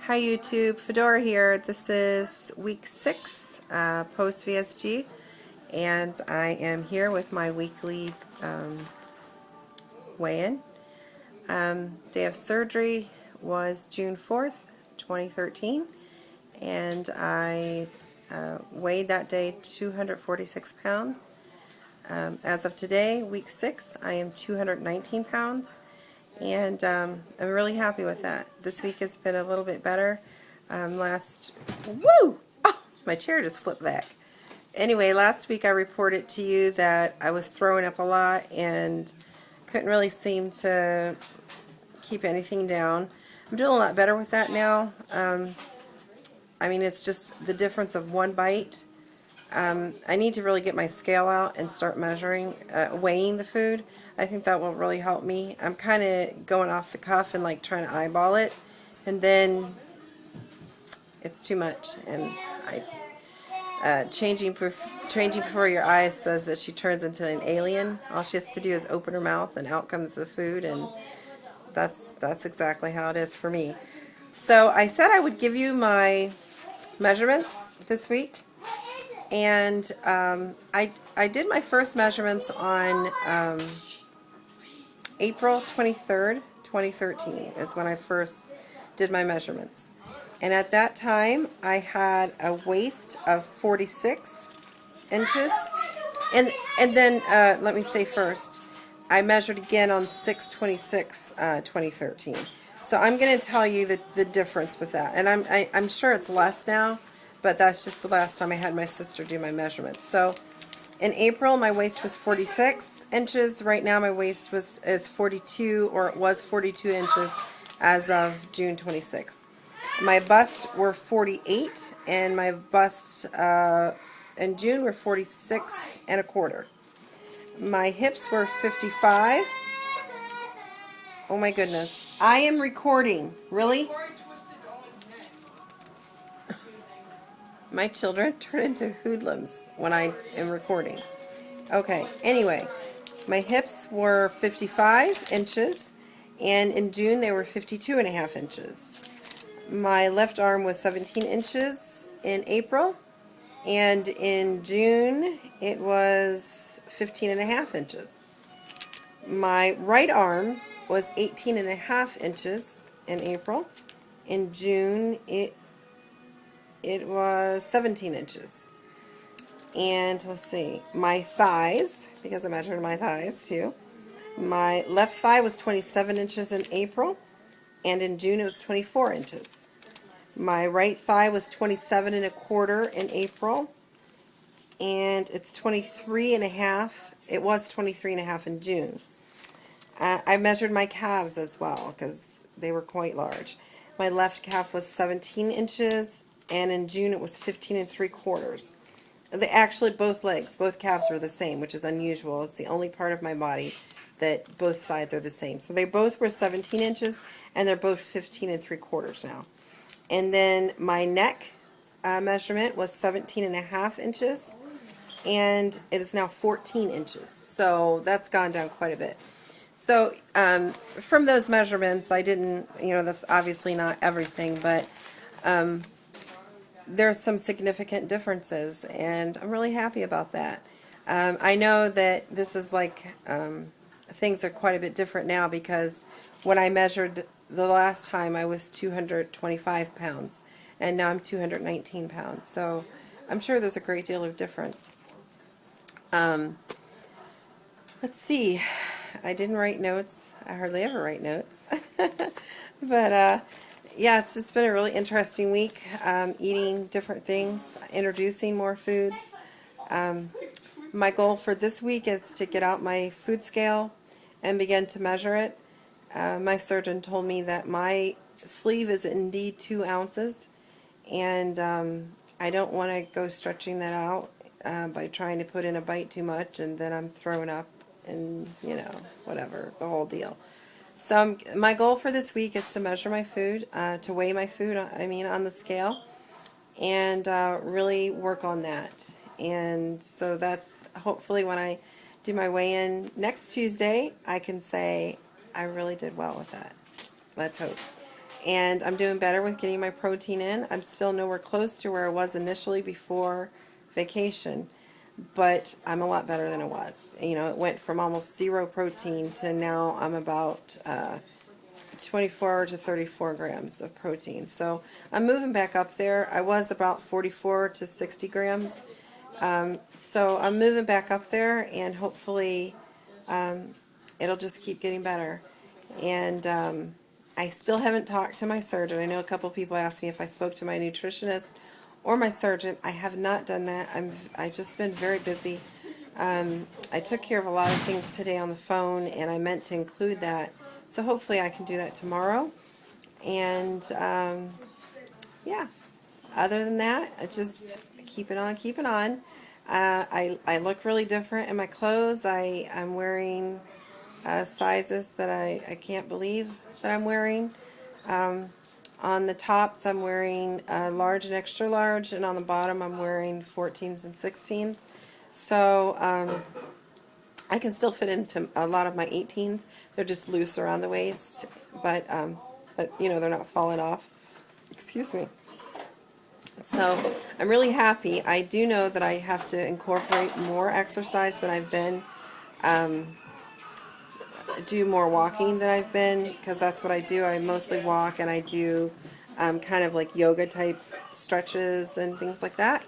Hi YouTube, Fedora here. This is week 6 post VSG, and I am here with my weekly weigh-in. Day of surgery was June 4th, 2013, and I weighed that day 246 pounds. As of today, week 6, I am 219 pounds. And I'm really happy with that. This week has been a little bit better. Woo! Oh, my chair just flipped back. Anyway, last week I reported to you that I was throwing up a lot and couldn't really seem to keep anything down. I'm doing a lot better with that now. I mean, it's just the difference of one bite. I need to really get my scale out and start measuring, weighing the food. I think that will really help me. I'm kind of going off the cuff and like trying to eyeball it, and then it's too much. And changing before your eyes says that she turns into an alien. All she has to do is open her mouth, and out comes the food, and that's exactly how it is for me. So I said I would give you my measurements this week. And I did my first measurements on April 23rd, 2013 is when I first did my measurements. And at that time, I had a waist of 46 inches. And then, let me say first, I measured again on 6/26/2013. So I'm going to tell you the difference with that. And I'm sure it's less now, but that's just the last time I had my sister do my measurements. So in April, my waist was 46 inches. Right now, my waist is 42, or it was 42 inches as of June 26th. My busts were 48, and my busts in June were 46 1/4. My hips were 55. Oh my goodness. I am recording. Really? My children turn into hoodlums when I am recording. Okay, anyway, my hips were 55 inches, and in June they were 52.5 inches. My left arm was 17 inches in April, and in June it was 15.5 inches. My right arm was 18.5 inches in April. In June it was 17 inches. And let's see, my thighs, because I measured my thighs too, my left thigh was 27 inches in April, and in June it was 24 inches. My right thigh was 27 1/4 in April, and it's 23.5. It was 23.5 in June. I measured my calves as well because they were quite large. My left calf was 17 inches, and in June it was 15 3/4. They actually, both legs, both calves are the same, which is unusual. It's the only part of my body that both sides are the same. So they both were 17 inches, and they're both 15 3/4 now. And then my neck measurement was 17.5 inches, and it is now 14 inches. So that's gone down quite a bit. So from those measurements, I didn't, that's obviously not everything, but there's some significant differences, and I'm really happy about that. I know that this is like, things are quite a bit different now, because when I measured the last time I was 225 pounds, and now I'm 219 pounds. So I'm sure there's a great deal of difference. Let's see. I didn't write notes. I hardly ever write notes. But yeah, it's just been a really interesting week, eating different things, introducing more foods. My goal for this week is to get out my food scale and begin to measure it. My surgeon told me that my sleeve is indeed 2 ounces, and I don't want to go stretching that out by trying to put in a bite too much, and then I'm throwing up and, whatever, the whole deal. So my goal for this week is to measure my food, to weigh my food, on the scale, and really work on that. And so that's hopefully when I do my weigh-in next Tuesday, I can say I really did well with that. Let's hope. and I'm doing better with getting my protein in. I'm still nowhere close to where I was initially before vacation, but I'm a lot better than I was. You know, it went from almost zero protein to now I'm about 24 to 34 grams of protein. So I'm moving back up there. I was about 44 to 60 grams. So I'm moving back up there, and hopefully it'll just keep getting better. And I still haven't talked to my surgeon. I know a couple people asked me if I spoke to my nutritionist or my surgeon. I have not done that. I've just been very busy. I took care of a lot of things today on the phone, and I meant to include that. So hopefully I can do that tomorrow. And yeah, other than that, I just keep it on, keep it on. I look really different in my clothes. I'm wearing sizes that I can't believe that I'm wearing. On the tops, I'm wearing large and extra large, and on the bottom, I'm wearing 14s and 16s. So I can still fit into a lot of my 18s. They're just loose around the waist, but you know, they're not falling off. Excuse me. So I'm really happy. I do know that I have to incorporate more exercise than I've been. Do more walking than I've been, because that's what I do. I mostly walk, and I do kind of like yoga type stretches and things like that.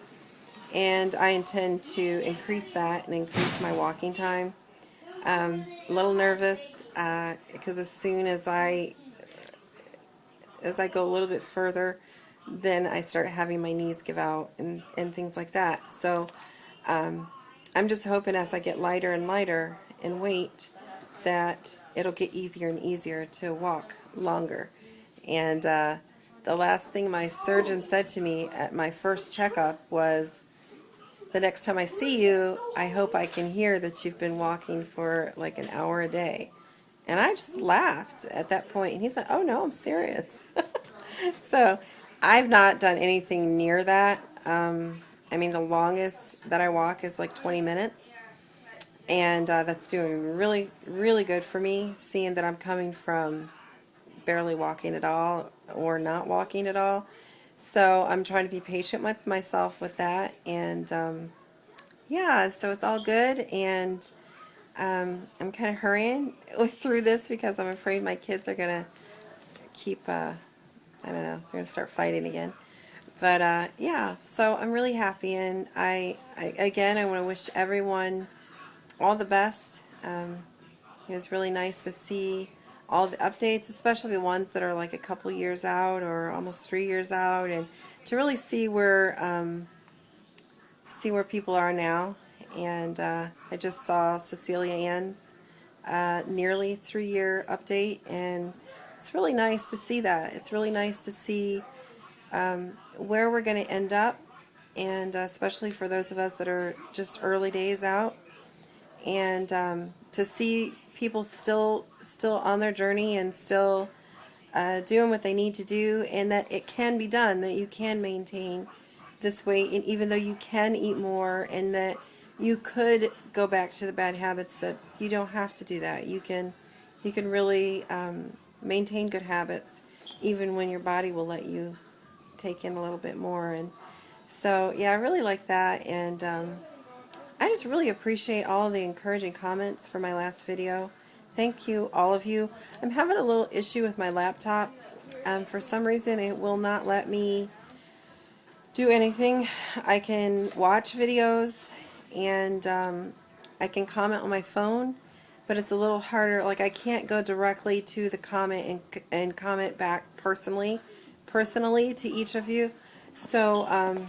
And I intend to increase that and increase my walking time. A little nervous because as soon as I go a little bit further, then I start having my knees give out and things like that. So I'm just hoping as I get lighter and lighter in weight that it'll get easier and easier to walk longer. And the last thing my surgeon said to me at my first checkup was, the next time I see you, I hope I can hear that you've been walking for like an hour a day. And I just laughed at that point. And he's like, oh no, I'm serious. So I've not done anything near that. I mean, the longest that I walk is like 20 minutes. And that's doing really, really good for me, seeing that I'm coming from barely walking at all or not walking at all. So I'm trying to be patient with myself with that. And yeah, so it's all good. And I'm kind of hurrying through this because I'm afraid my kids are going to keep, I don't know, they're going to start fighting again. But yeah, so I'm really happy. And again, I want to wish everyone all the best. It was really nice to see all the updates, especially the ones that are like a couple years out or almost 3 years out, and to really see where people are now. And I just saw Cecilia Ann's nearly 3-year update, and it's really nice to see that. It's really nice to see where we're going to end up, and especially for those of us that are just early days out. And to see people still on their journey and still doing what they need to do, and that it can be done, that you can maintain this weight, and even though you can eat more, and that you could go back to the bad habits, that you don't have to do that. You can really maintain good habits even when your body will let you take in a little bit more. And so yeah, I really like that. And I just really appreciate all the encouraging comments for my last video. Thank you, all of you. I'm having a little issue with my laptop. For some reason, it will not let me do anything. I can watch videos, and I can comment on my phone, but it's a little harder. Like, I can't go directly to the comment and comment back personally to each of you. So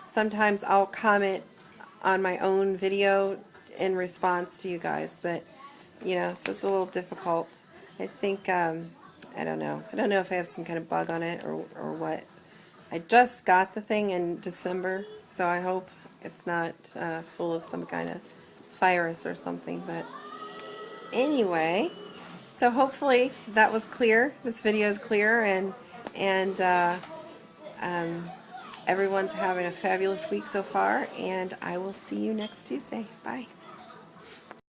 sometimes I'll comment on my own video in response to you guys, but you know, so it's a little difficult. I think I don't know if I have some kind of bug on it or what. I just got the thing in December, so I hope it's not full of some kind of virus or something. But anyway, so hopefully that was clear. This video is clear, and everyone's having a fabulous week so far, and I will see you next Tuesday. Bye.